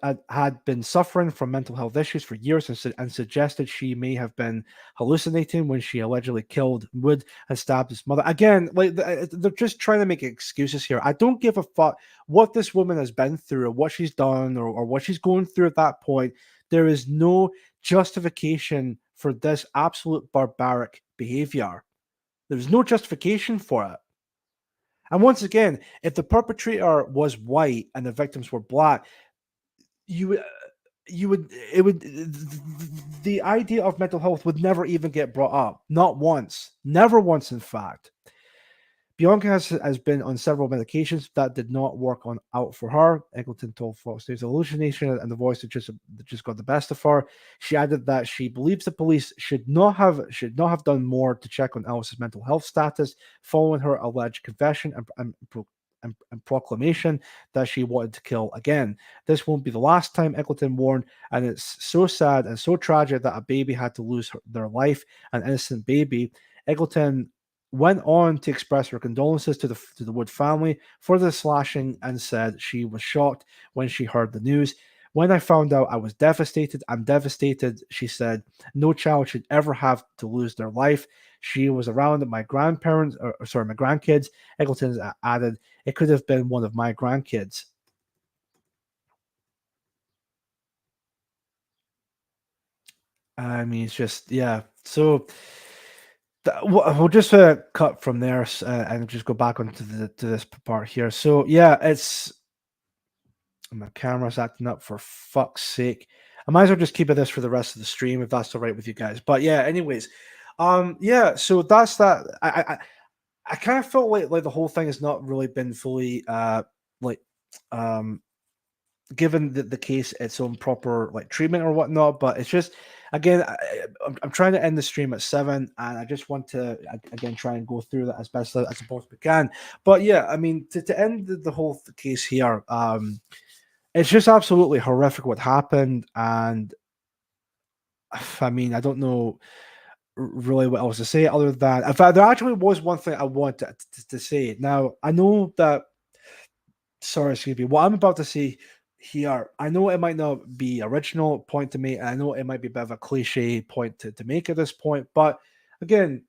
G: been suffering from mental health issues for years and suggested she may have been hallucinating when she allegedly killed Wood and stabbed his mother. Again, like they're just trying to make excuses here. I don't give a fuck what this woman has been through or what she's done or what she's going through at that point. There is no justification for this absolute barbaric behavior. There's no justification for it. And once again, if the perpetrator was white and the victims were black, the idea of mental health would never even get brought up. Not once. Never once, in fact. Bianca has been on several medications that did not work out for her. Eggleton told Fox News hallucination and the voice that just got the best of her. She added that she believes the police should not have done more to check on Ellis's mental health status following her alleged confession and proclamation that she wanted to kill again. This won't be the last time, Eggleton warned, and it's so sad and so tragic that a baby had to lose their life, an innocent baby. Eggleton went on to express her condolences to the Wood family for the slashing and said she was shocked when she heard the news. When I found out, I was devastated. I'm devastated, she said. No child should ever have to lose their life. She was around my my grandkids. Eggleton added, it could have been one of my grandkids. I mean, it's just, yeah. So we'll just cut from there and just go back onto to this part here. So yeah, it's my camera's acting up for fuck's sake. I might as well just keep this for the rest of the stream if that's all right with you guys. But yeah, anyways, yeah. So that's that. I kind of felt like the whole thing has not really been fully given the case its own proper treatment or whatnot. But it's just, again, I'm trying to end the stream at 7, and I just want to again try and go through that as best as I possibly can. But yeah, I mean, to end the whole case here, it's just absolutely horrific what happened, and I mean, I don't know really what else to say other than, in fact, there actually was one thing I wanted to say. Now, I know that, sorry, excuse me, what I'm about to say here, I know it might not be original point to make, and I know it might be a bit of a cliche point to make at this point, but again,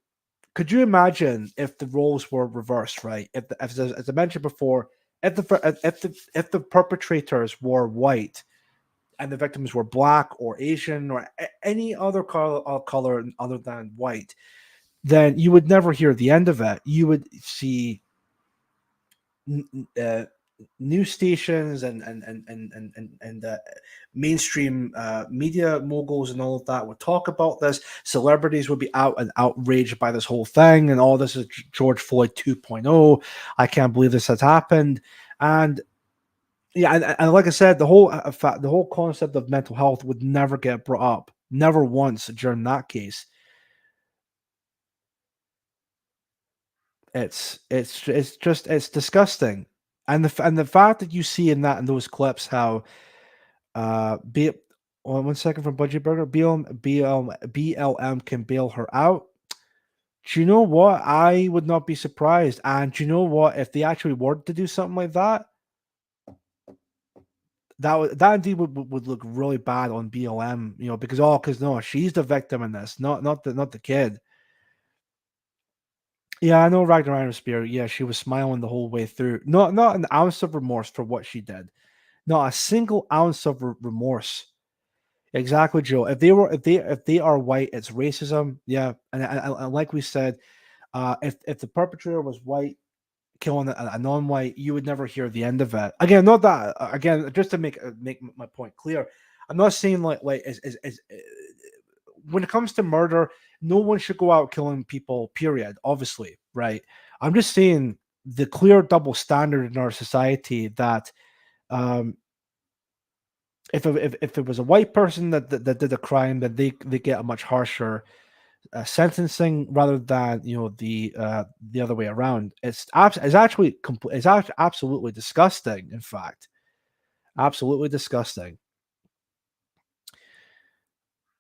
G: could you imagine if the roles were reversed, right? If as I mentioned before, if the perpetrators were white and the victims were black or Asian or any other color other than white, then you would never hear the end of it. You would see news stations and mainstream media moguls and all of that would talk about this. Celebrities would be out and outraged by this whole thing, and all this is George Floyd 2.0. I can't believe this has happened. And yeah, and like I said, the whole concept of mental health would never get brought up, never once during that case. It's disgusting. And the fact that you see in those clips how one second from Budgie Burger, BLM can bail her out. Do you know what? I would not be surprised. And do you know what? If they actually were to do something like that, that indeed would look really bad on BLM, because no, she's the victim in this, not the kid. Yeah, I know Ragnar Spear. Yeah, she was smiling the whole way through. Not an ounce of remorse for what she did. Not a single ounce of remorse. Exactly, Joe. If they are white, it's racism. Yeah, and like we said, If the perpetrator was white, killing a non-white, you would never hear the end of it. Again, not that. Again, just to make my point clear, I'm not saying like when it comes to murder, no one should go out killing people. Period. Obviously, right? I'm just saying the clear double standard in our society that if it was a white person that did a crime, that they get a much harsher sentencing rather than the other way around. It's actually absolutely disgusting. In fact, absolutely disgusting.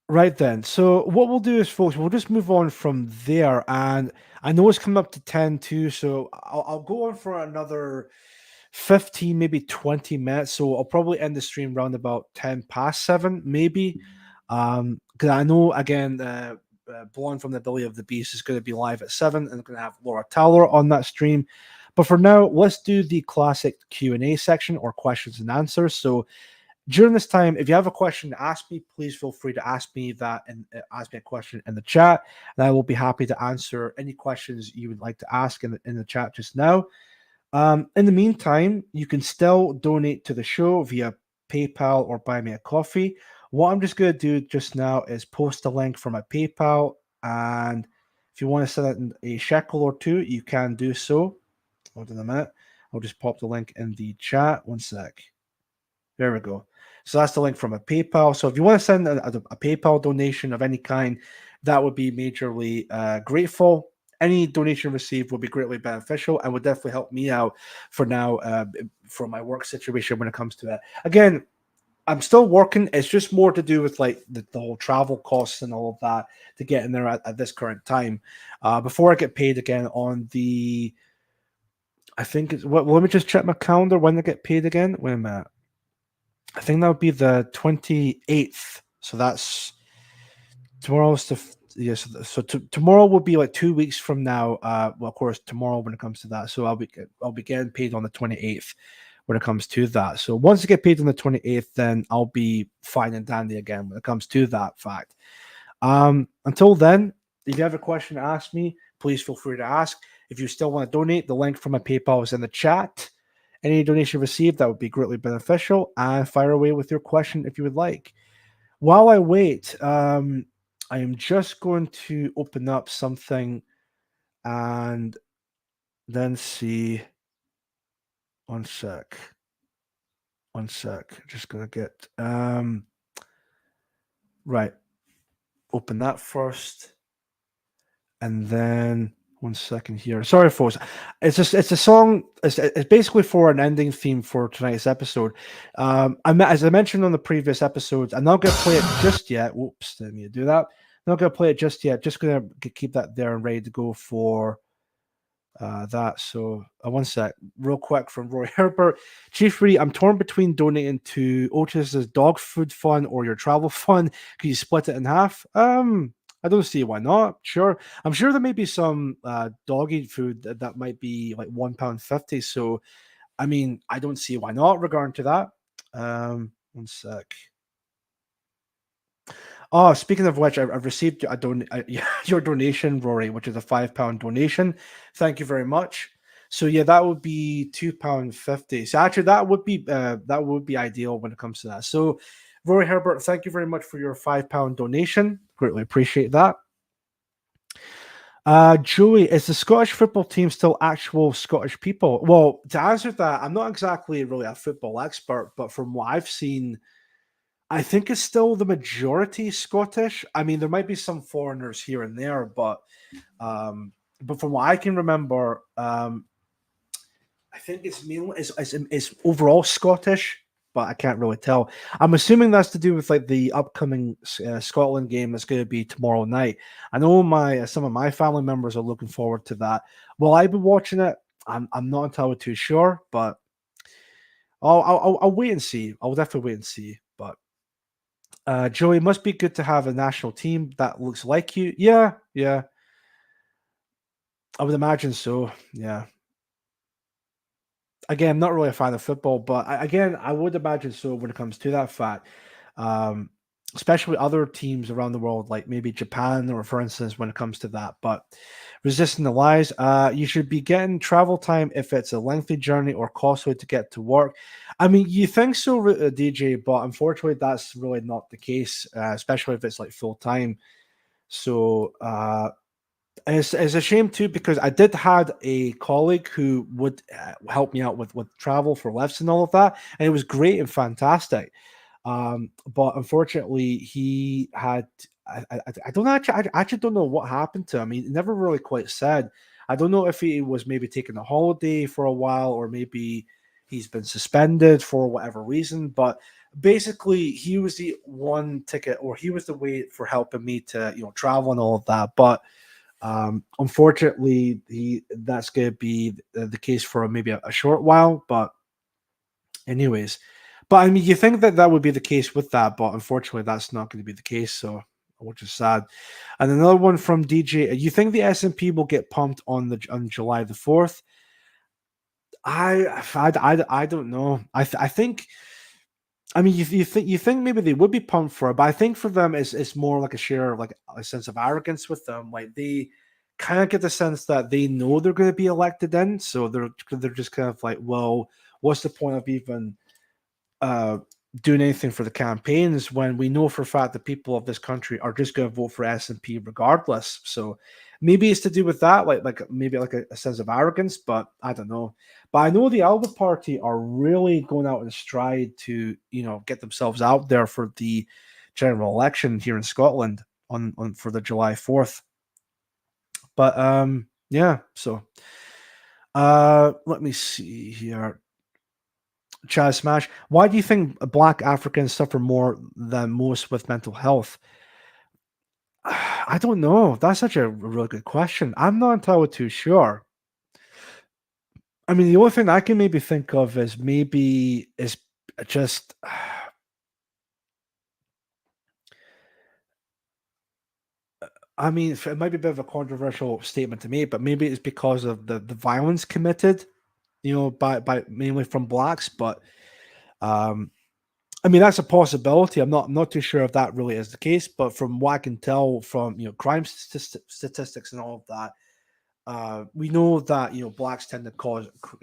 G: Right then. So what we'll do is, folks, we'll just move on from there. And I know it's coming up to 10 too, so I'll go on for another 15, maybe 20 minutes. So I'll probably end the stream around about 10 past 7, maybe. Because I know, again, Born from the Belly of the Beast is going to be live at 7, and I'm going to have Laura Taylor on that stream. But for now, let's do the classic Q&A section, or questions and answers. So during this time, if you have a question to ask me, please feel free to ask me that and ask me a question in the chat, and I will be happy to answer any questions you would like to ask in the chat just now. In the meantime, you can still donate to the show via PayPal or buy me a coffee. What I'm just going to do just now is post a link for my PayPal, and if you want to send it in a shekel or two, you can do so. Hold on a minute. I'll just pop the link in the chat. One sec. There we go. So that's the link from a PayPal. So if you want to send a PayPal donation of any kind, that would be majorly grateful. Any donation received will be greatly beneficial and would definitely help me out for now for my work situation when it comes to it. Again, I'm still working. It's just more to do with like the whole travel costs and all of that to get in there at this current time. Before I get paid again on the, I think it's, let me just check my calendar when I get paid again. Wait a minute. I think that would be the 28th. So that's tomorrow's the yes. So tomorrow will be like 2 weeks from now. Well, of course, tomorrow when it comes to that. So I'll be getting paid on the 28th when it comes to that. So once I get paid on the 28th, then I'll be fine and dandy again when it comes to that fact. Until then, if you have a question to ask me, please feel free to ask. If you still want to donate, the link for my PayPal is in the chat. Any donation received, that would be greatly beneficial. And fire away with your question if you would like. While I wait, I am just going to open up something and then see. One sec. Just going to get right. Open that first. And then 1 second here. Sorry, folks. It's a song. It's basically for an ending theme for tonight's episode. As I mentioned on the previous episodes, I'm not going to play it just yet. Whoops, didn't mean to do that. I'm not going to play it just yet. Just going to keep that there and ready to go for that. So 1 sec, real quick from Roy Herbert. Chief Rudy, I'm torn between donating to Otis's dog food fund or your travel fund. Could you split it in half? I don't see why not. Sure. I'm sure there may be some doggy food that might be like £1.50. So, I mean, I don't see why not regarding to that. 1 sec. Oh, speaking of which, I've received your donation, Rory, which is a £5 donation. Thank you very much. So yeah, that would be £2.50. So actually, that would be ideal when it comes to that. So, Rory Herbert, thank you very much for your £5 donation. Greatly appreciate that. Joey, is the Scottish football team still actual Scottish people? Well, to answer that, I'm not exactly really a football expert, but from what I've seen, I think it's still the majority Scottish. I mean, there might be some foreigners here and there, but from what I can remember, I think it's overall Scottish, but I can't really tell. I'm assuming that's to do with like the upcoming Scotland game that's going to be tomorrow night. I know some of my family members are looking forward to that. Will I be watching it? I'm not entirely too sure, but I'll wait and see. I'll definitely wait and see. But Joey, it must be good to have a national team that looks like you. Yeah. I would imagine so. Yeah. Again, I'm not really a fan of football, but I would imagine so when it comes to that fact. especially other teams around the world, like maybe Japan, or for instance, when it comes to that. But resisting the lies, you should be getting travel time if it's a lengthy journey or costly to get to work. I mean, you think so, DJ, but unfortunately, that's really not the case, especially if it's like full time. So it's a shame too, because I did had a colleague who would help me out with travel for lifts and all of that, and it was great and fantastic. But unfortunately, he had I don't actually I actually don't know what happened to him. He never really quite said. I don't know if he was maybe taking a holiday for a while, or maybe he's been suspended for whatever reason. But basically, he was the one ticket, or he was the way for helping me to travel and all of that. But unfortunately, that's going to be the case for maybe a short while. But anyways, but I mean, you think that that would be the case with that, but unfortunately, that's not going to be the case. So, which is sad. And another one from DJ: you think the S&P will get pumped on July the 4th? I don't know. I think. I mean, you think maybe they would be pumped for it, but I think for them it's more like a share of like a sense of arrogance with them. Like they kind of get the sense that they know they're going to be elected in, so they're just kind of like, well, what's the point of even doing anything for the campaigns when we know for a fact that people of this country are just going to vote for S&P regardless? So maybe it's to do with that, like maybe like a sense of arrogance, but I don't know. But I know the Alba Party are really going out in stride to get themselves out there for the general election here in Scotland on for the July 4th. But yeah, so let me see here. Chaz Smash, why do you think Black Africans suffer more than most with mental health? I don't know. That's such a really good question. I'm not entirely too sure. I mean, the only thing I can maybe think of is just I mean, it might be a bit of a controversial statement to make, but maybe it's because of the violence committed, by mainly from blacks. But I mean, that's a possibility. I'm not too sure if that really is the case, but from what I can tell from crime statistics and all of that, we know that blacks tend to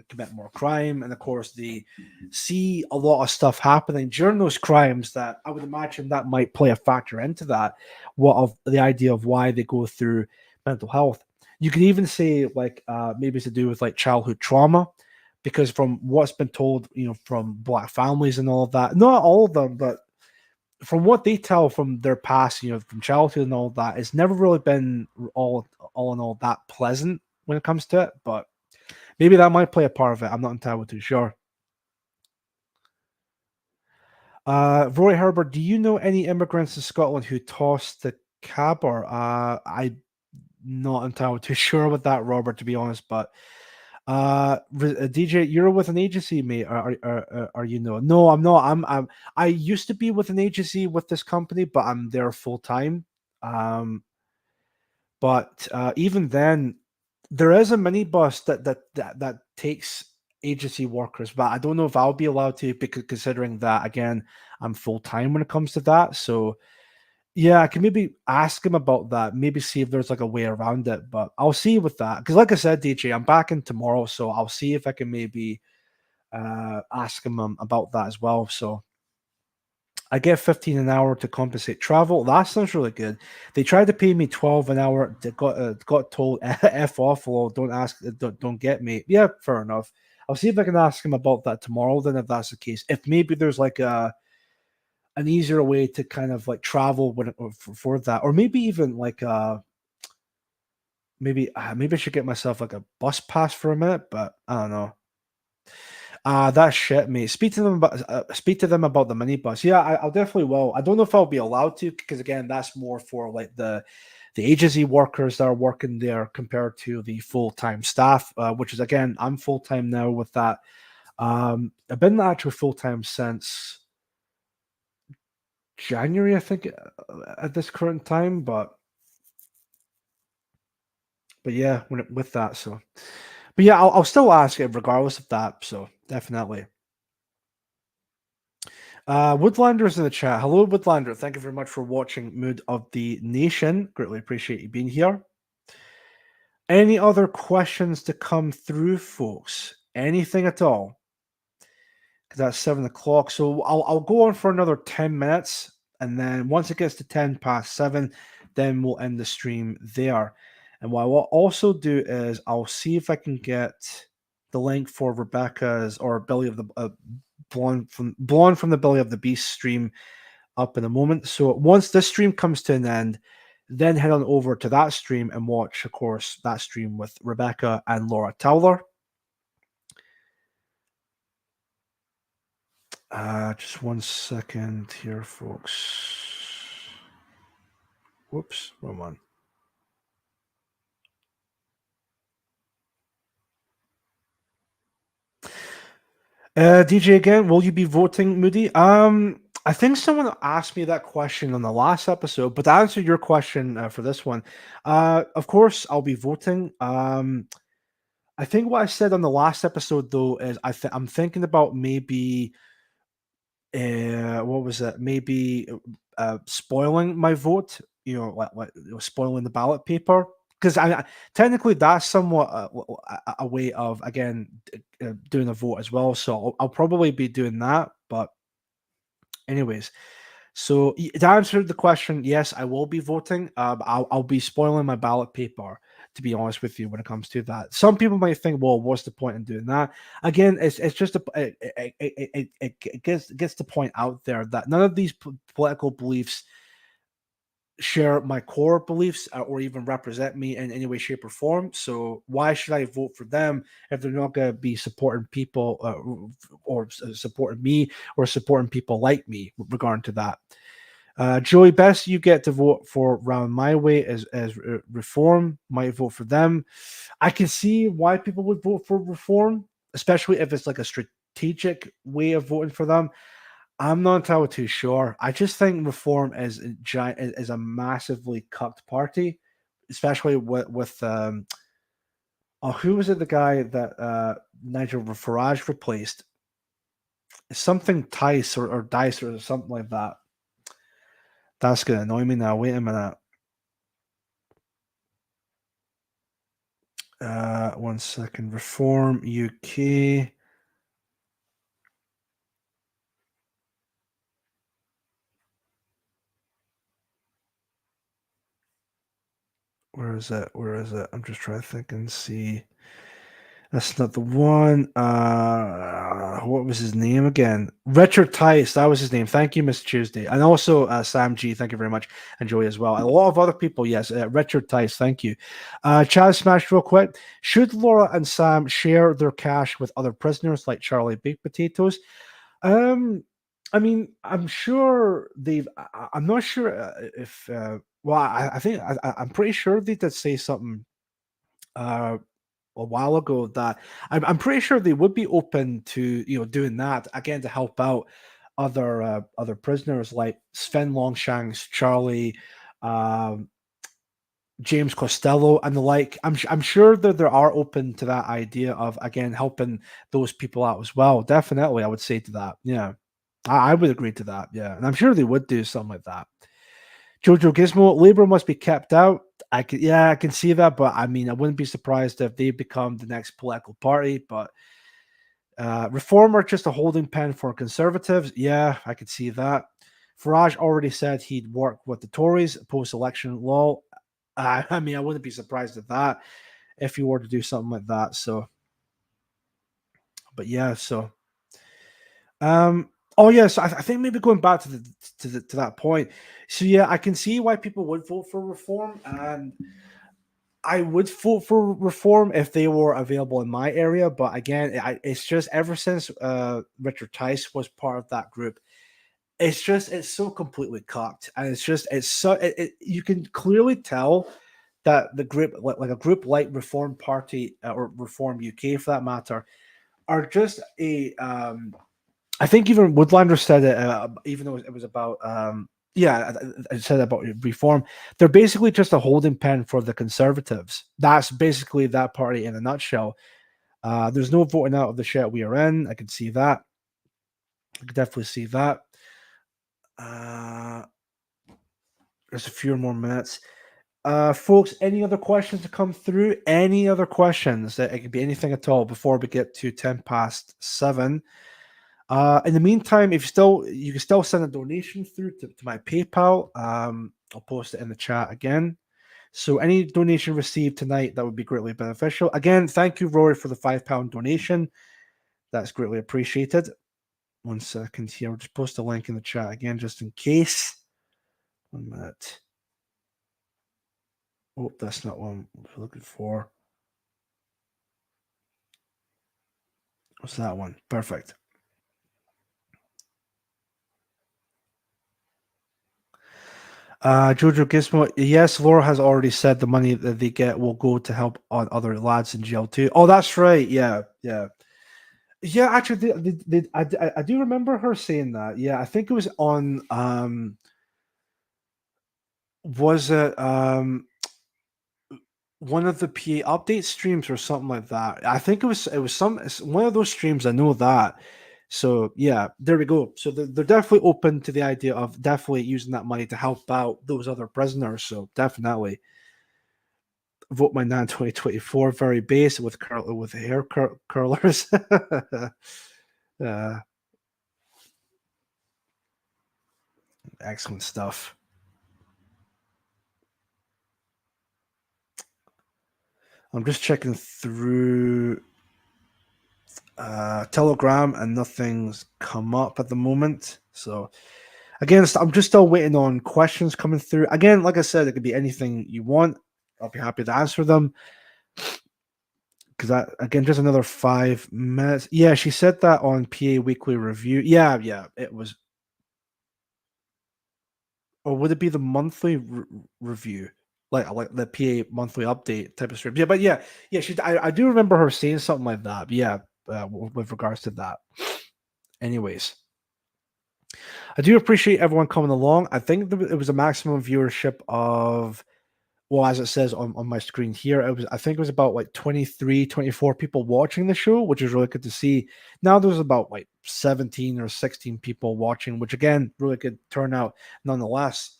G: commit more crime, and of course they see a lot of stuff happening during those crimes that I would imagine that might play a factor into that. What of the idea of why they go through mental health? You could even say like maybe it's to do with like childhood trauma, because from what's been told, from black families and all of that, not all of them, but from what they tell from their past, from childhood and all that, it's never really been all in all that pleasant when it comes to it. But maybe that might play a part of it. I'm not entirely too sure. Roy Herbert, do you know any immigrants in Scotland who tossed the cabber? I'm not entirely too sure with that, Robert, to be honest. But DJ, you're with an agency, mate. Are you know? No, I'm not. I used to be with an agency with this company, but I'm there full time. But even then, there is a minibus that takes agency workers, but I don't know if I'll be allowed to, because considering that again, I'm full time when it comes to that. So yeah, I can maybe ask him about that. Maybe see if there's like a way around it, but I'll see with that. Because like I said, DJ, I'm back in tomorrow, so I'll see if I can maybe ask him about that as well. So I get 15 an hour to compensate travel. That sounds really good. They tried to pay me 12 an hour. They got told f off. Well, don't ask, don't get me. Yeah, fair enough. I'll see if I can ask him about that tomorrow. Then, if that's the case, if maybe there's like an easier way to kind of like travel for that, or maybe even like maybe I should get myself like a bus pass for a minute, but I don't know. That's shit, mate. Speak to them about the minibus. Yeah, I'll definitely will. I don't know if I'll be allowed to, because again, that's more for like the agency workers that are working there compared to the full-time staff, which is again, I'm full-time now with that. I've been actually full-time since January, I think, at this current time, but yeah, with that, so. But yeah, I'll still ask it regardless of that. So definitely. Woodlander's in the chat. Hello, Woodlander. Thank you very much for watching Mood of the Nation. Greatly appreciate you being here. Any other questions to come through, folks? Anything at all? Because that's 7 o'clock. So I'll go on for another 10 minutes. And then once it gets to 10 past 7, then we'll end the stream there. And what I will also do is I'll see if I can get the link for Rebecca's or Belly of the Blonde from the Belly of the Beast stream up in a moment. So once this stream comes to an end, then head on over to that stream and watch, of course, that stream with Rebecca and Laura Towler. Just 1 second here, folks. Whoops, wrong one. DJ again, will you be voting, Moody? I think someone asked me that question on the last episode, but to answer your question for this one, of course I'll be voting. I think what I said on the last episode though is I'm thinking about maybe what was it? Maybe spoiling my vote. Like spoiling the ballot paper. Because technically that's somewhat a way of, again, doing a vote as well. So I'll probably be doing that. But anyways, so to answer the question, yes, I will be voting. I'll be spoiling my ballot paper, to be honest with you, when it comes to that. Some people might think, well, what's the point in doing that? Again, it's just it gets the point out there that none of these political beliefs share my core beliefs or even represent me in any way, shape, or form. So why should I vote for them if they're not going to be supporting people or supporting me or supporting people like me regarding to that? Joey, best you get to vote for Round My Way as Reform. Might vote for them. I can see why people would vote for Reform, especially if it's like a strategic way of voting for them. I'm not entirely too sure. I just think Reform is a massively cucked party, especially with who was it? The guy that Nigel Farage replaced? Something Tice or Dice or something like that. That's gonna annoy me now. Wait a minute. 1 second. Reform UK. Where is it? Where is it? I'm just trying to think and see. That's not the one. What was his name again? Richard Tice. That was his name. Thank you, Mr. Tuesday. And also Sam G. Thank you very much. And Joey as well. And a lot of other people. Yes, Richard Tice. Thank you. Chaz Smash real quick. Should Laura and Sam share their cash with other prisoners like Charlie Baked Potatoes? I mean, I'm sure they've. I'm not sure if. Well, I think I'm pretty sure they did say something a while ago that I'm pretty sure they would be open to doing that again to help out other prisoners like Sven Longshanks, Charlie, James Costello, and the like. I'm sure that they are open to that idea of again helping those people out as well. Definitely, I would say to that. Yeah, I would agree to that. Yeah, and I'm sure they would do something like that. Jojo Gizmo, Labour must be kept out. I can see that, but I mean, I wouldn't be surprised if they become the next political party. But Reform are just a holding pen for Conservatives. Yeah, I could see that. Farage already said he'd work with the Tories post-election law. I mean, I wouldn't be surprised at that if he were to do something like that. So, but yeah, so. Oh yes, I think maybe going back to that point. So yeah, I can see why people would vote for Reform, and I would vote for Reform if they were available in my area. But again, it's just ever since Richard Tice was part of that group, it's so completely cocked, and you can clearly tell that the group, like a group like Reform Party or Reform UK for that matter, are just a I think even Woodlander said it, even though it was about, I said about Reform. They're basically just a holding pen for the Conservatives. That's basically that party in a nutshell. There's no voting out of the shit we are in. I can see that. I can definitely see that. There's a few more minutes. Folks, any other questions to come through? Any other questions? It could be anything at all before we get to 7:10. In the meantime, if you can still send a donation through to my PayPal. I'll post it in the chat again. So any donation received tonight, that would be greatly beneficial. Again, thank you, Rory, for the £5 donation. That's greatly appreciated. 1 second here. I'll just post a link in the chat again, just in case. 1 minute. Oh, that's not what I'm looking for. What's that one? Perfect. Jojo Gizmo, yes, Laura has already said the money that they get will go to help on other lads in jail too. Oh, that's right. Yeah. Actually, I do remember her saying that. Yeah, I think it was on. Was it one of the PA update streams or something like that? I think it was one of those streams. I know that. So yeah, there we go. So they're definitely open to the idea of definitely using that money to help out those other prisoners. So definitely vote my Nan 2024 very base with hair curlers. Excellent stuff. I'm just checking through Telegram and nothing's come up at the moment. So again, I'm just still waiting on questions coming through. Again, like I said, it could be anything you want. I'll be happy to answer them. Because again, just another 5 minutes. Yeah, she said that on PA Weekly Review. Yeah, it was. Or would it be the monthly review? Like the PA monthly update type of stream. Yeah, but yeah. I do remember her saying something like that. Yeah, with regards to that. Anyways, I do appreciate everyone coming along. I think it was a maximum viewership of, well, as it says on my screen here, I think it was about like 23, 24 people watching the show, which is really good to see. Now there's about like 17 or 16 people watching, which again, really good turnout nonetheless.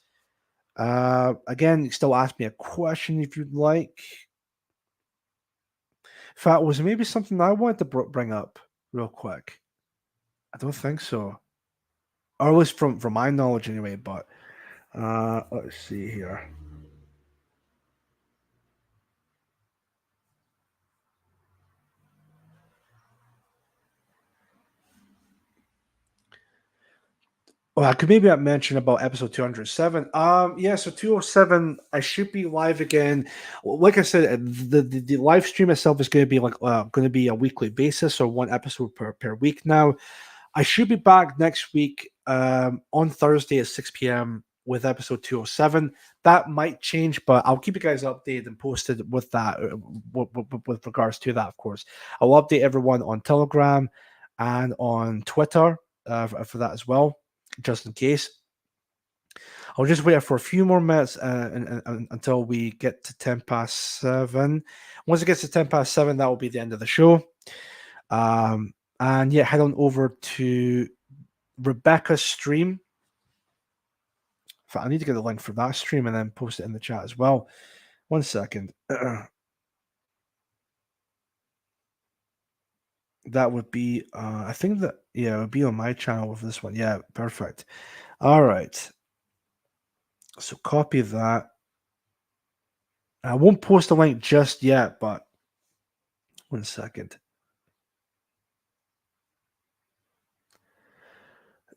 G: Again, you still ask me a question if you'd like. In fact, was it maybe something I wanted to bring up real quick? I don't think so. Or at least from my knowledge anyway, but let's see here. Well, I could maybe mention about episode 207. Yeah, so 207, I should be live again. Like I said, the live stream itself is going to be a weekly basis, or one episode per week now. I should be back next week on Thursday at 6 p.m. with episode 207. That might change, but I'll keep you guys updated and posted with that, with regards to that, of course. I'll update everyone on Telegram and on Twitter for that as well, just in case. I'll just wait for a few more minutes until we get to 7:10. Once it gets to 7:10, that will be the end of the show. And yeah, head on over to Rebecca's stream. In fact, I need to get the link for that stream and then post it in the chat as well. 1 second. That would be, I think that, yeah, it would be on my channel with this one. Yeah, perfect. All right. So copy that. I won't post the link just yet, but 1 second.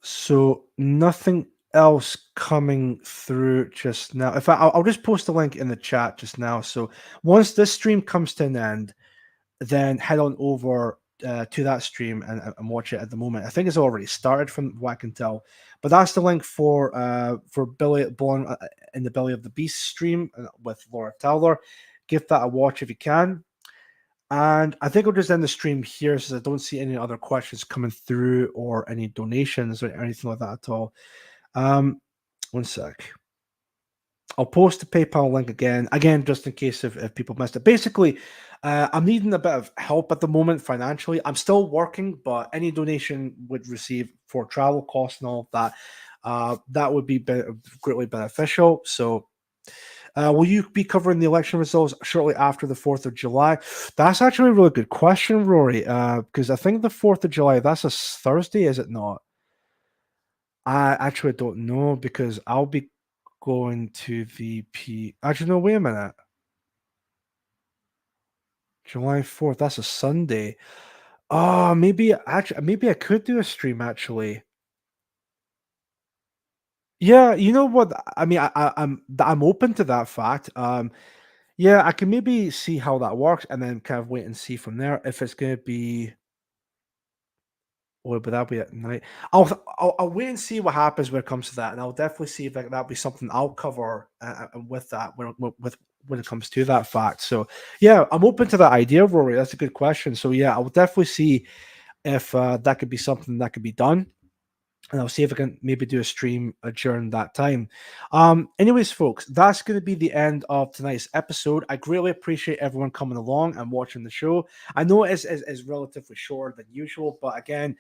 G: So nothing else coming through just now. In fact, I'll just post the link in the chat just now. So once this stream comes to an end, then head on over to that stream and watch it at the moment. I think it's already started from what I can tell. But that's the link for Billy Born in the Belly of the Beast stream with Laura Towler. Give that a watch if you can. And I think I'll just end the stream here since I don't see any other questions coming through or any donations or anything like that at all. 1 sec. I'll post the PayPal link again, just in case if people missed it. Basically, I'm needing a bit of help at the moment financially. I'm still working, but any donation would receive for travel costs and all of that. That would be greatly beneficial. So, will you be covering the election results shortly after the 4th of July? That's actually a really good question, Rory, because I think the 4th of July, that's a Thursday, is it not? I actually don't know because I'll be going to VP. Actually, no, wait a minute. July 4th, that's a Sunday. Oh, maybe I could do a stream actually. Yeah, you know what? I mean, I'm open to that fact. Yeah, I can maybe see how that works and then kind of wait and see from there if it's going to be. Or but that'll be at night. I'll wait and see what happens when it comes to that, and I'll definitely see if that'll be something I'll cover with that when it comes to that fact. So yeah, I'm open to that idea, Rory. That's a good question. So yeah, I'll definitely see if that could be something that could be done. And I'll see if I can maybe do a stream during that time. Anyways, folks, that's going to be the end of tonight's episode. I greatly appreciate everyone coming along and watching the show. I know it is relatively shorter than usual, but again,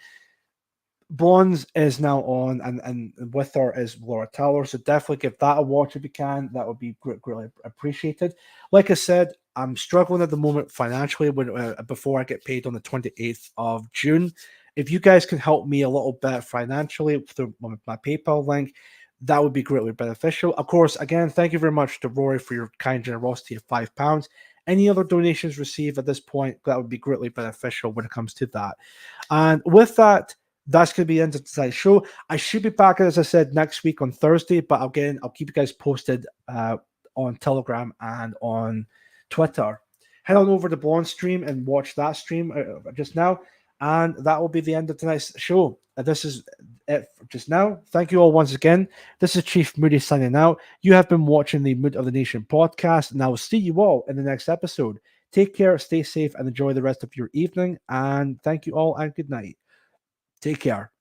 G: Bronze is now on, and with her is Laura Taylor. So definitely give that a watch if you can. That would be greatly appreciated. Like I said, I'm struggling at the moment financially before I get paid on the 28th of June. If you guys can help me a little bit financially through my PayPal link, that would be greatly beneficial. Of course, again, thank you very much to Rory for your kind generosity of £5. Any other donations received at this point, that would be greatly beneficial when it comes to that. And with that, that's going to be the end of tonight's show. I should be back, as I said, next week on Thursday, but again, I'll keep you guys posted on Telegram and on Twitter. Head on over to Blonde Stream and watch that stream just now. And that will be the end of tonight's show. This is it for just now. Thank you all once again. This is Chief Moody signing out. You have been watching the Mood of the Nation podcast, and I will see you all in the next episode. Take care, stay safe, and enjoy the rest of your evening. And thank you all, and good night. Take care.